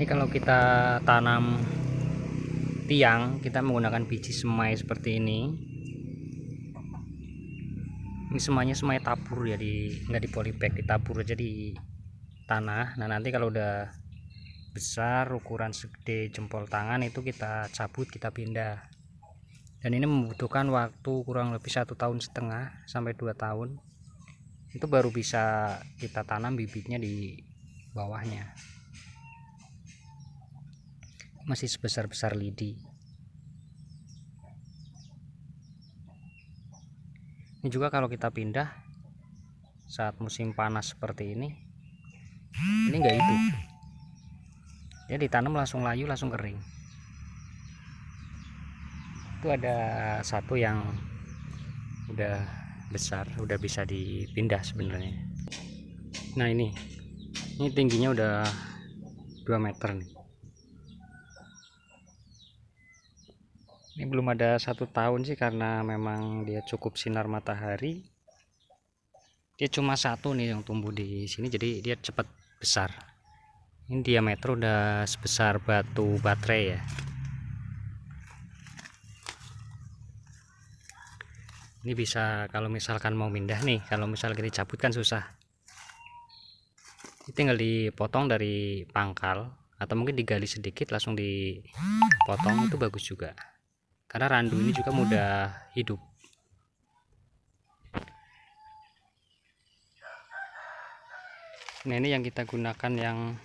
Ini kalau kita tanam tiang, kita menggunakan biji semai seperti ini. Ini semuanya semai tabur ya, nggak di polybag, ditabur aja di tanah. Nah nanti kalau udah besar ukuran segede jempol tangan itu kita cabut, kita pindah. Dan ini membutuhkan waktu kurang lebih 1,5 tahun sampai 2 tahun. Itu baru bisa kita tanam bibitnya di bawahnya. Masih sebesar-besar lidi. Ini juga kalau kita pindah saat musim panas seperti ini nggak hidup. Dia ditanam langsung layu, langsung kering. Itu ada satu yang udah besar, udah bisa dipindah sebenarnya. Nah ini tingginya udah 2 meter nih. Ini belum ada 1 tahun sih, karena memang dia cukup sinar matahari. Dia cuma satu nih yang tumbuh di sini, jadi dia cepat besar. Ini diameter udah sebesar batu baterai ya. Ini bisa kalau misalkan mau pindah nih, kalau misalkan dicabut kan susah. Ini tinggal dipotong dari pangkal atau mungkin digali sedikit langsung dipotong, itu bagus juga. Karena randu ini juga mudah hidup. Nah ini yang kita gunakan, yang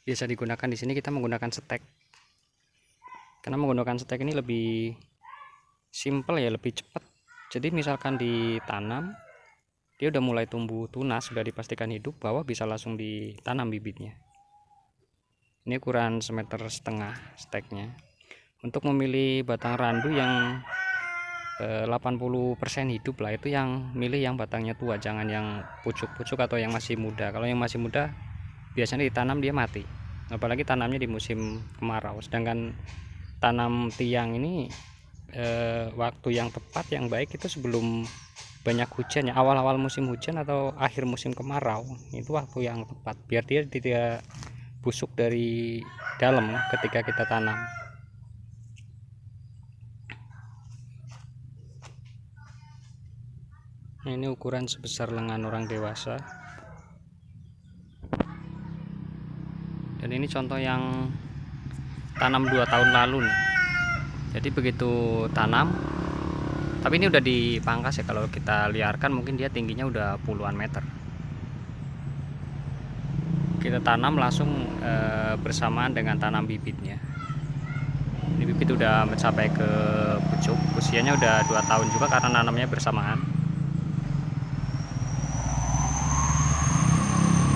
biasa digunakan di sini, kita menggunakan stek. Karena menggunakan stek ini lebih simple ya, lebih cepat. Jadi misalkan ditanam, dia udah mulai tumbuh tunas, sudah dipastikan hidup, bawah bisa langsung ditanam bibitnya. Ini ukuran 1,5 meter steknya. Untuk memilih batang randu yang 80% hidup lah, itu yang milih yang batangnya tua, jangan yang pucuk-pucuk atau yang masih muda. Kalau yang masih muda biasanya ditanam dia mati, apalagi tanamnya di musim kemarau. Sedangkan tanam tiang ini waktu yang tepat, yang baik itu sebelum banyak hujan ya, awal-awal musim hujan atau akhir musim kemarau. Itu waktu yang tepat biar dia tidak busuk dari dalam ketika kita tanam. Nah, ini ukuran sebesar lengan orang dewasa. Dan ini contoh yang tanam 2 tahun lalu nih. Jadi begitu tanam, tapi ini udah dipangkas ya, kalau kita liarkan mungkin dia tingginya udah puluhan meter. Kita tanam langsung bersamaan dengan tanam bibitnya. Ini bibit udah mencapai ke pucuk, usianya udah 2 tahun juga karena nanamnya bersamaan.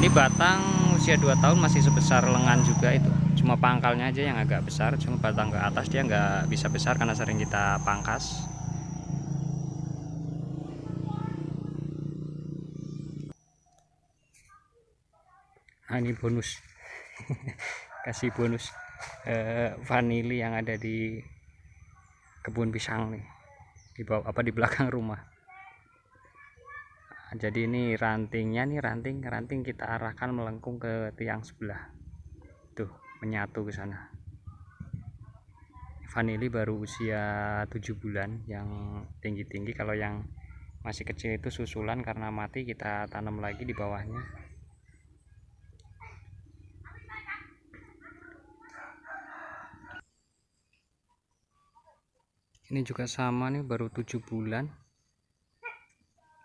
Ini batang usia 2 tahun masih sebesar lengan juga, itu cuma pangkalnya aja yang agak besar, cuma batang ke atas dia nggak bisa besar karena sering kita pangkas. Nah ini bonus kasih bonus vanili yang ada di kebun pisang nih, di bawah di belakang rumah. Nah, jadi ini rantingnya nih, ranting kita arahkan melengkung ke tiang sebelah tuh, menyatu ke sana. Vanili baru usia 7 bulan yang tinggi-tinggi. Kalau yang masih kecil itu susulan, karena mati kita tanam lagi di bawahnya. Ini juga sama nih, baru 7 bulan.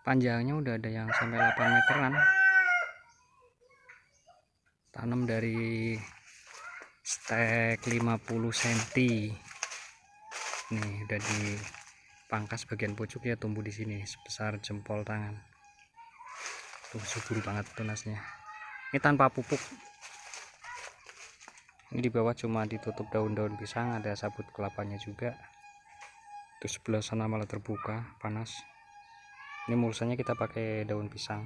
Panjangnya udah ada yang sampai 8 meteran. Tanam dari stek 50 cm. Nih udah dipangkas bagian pucuk ya, tumbuh di sini sebesar jempol tangan. Tuh subur banget tunasnya. Ini tanpa pupuk. Ini di bawah cuma ditutup daun-daun pisang, ada sabut kelapanya juga. Terus sebelah sana malah terbuka, panas. Ini mulsanya kita pakai daun pisang.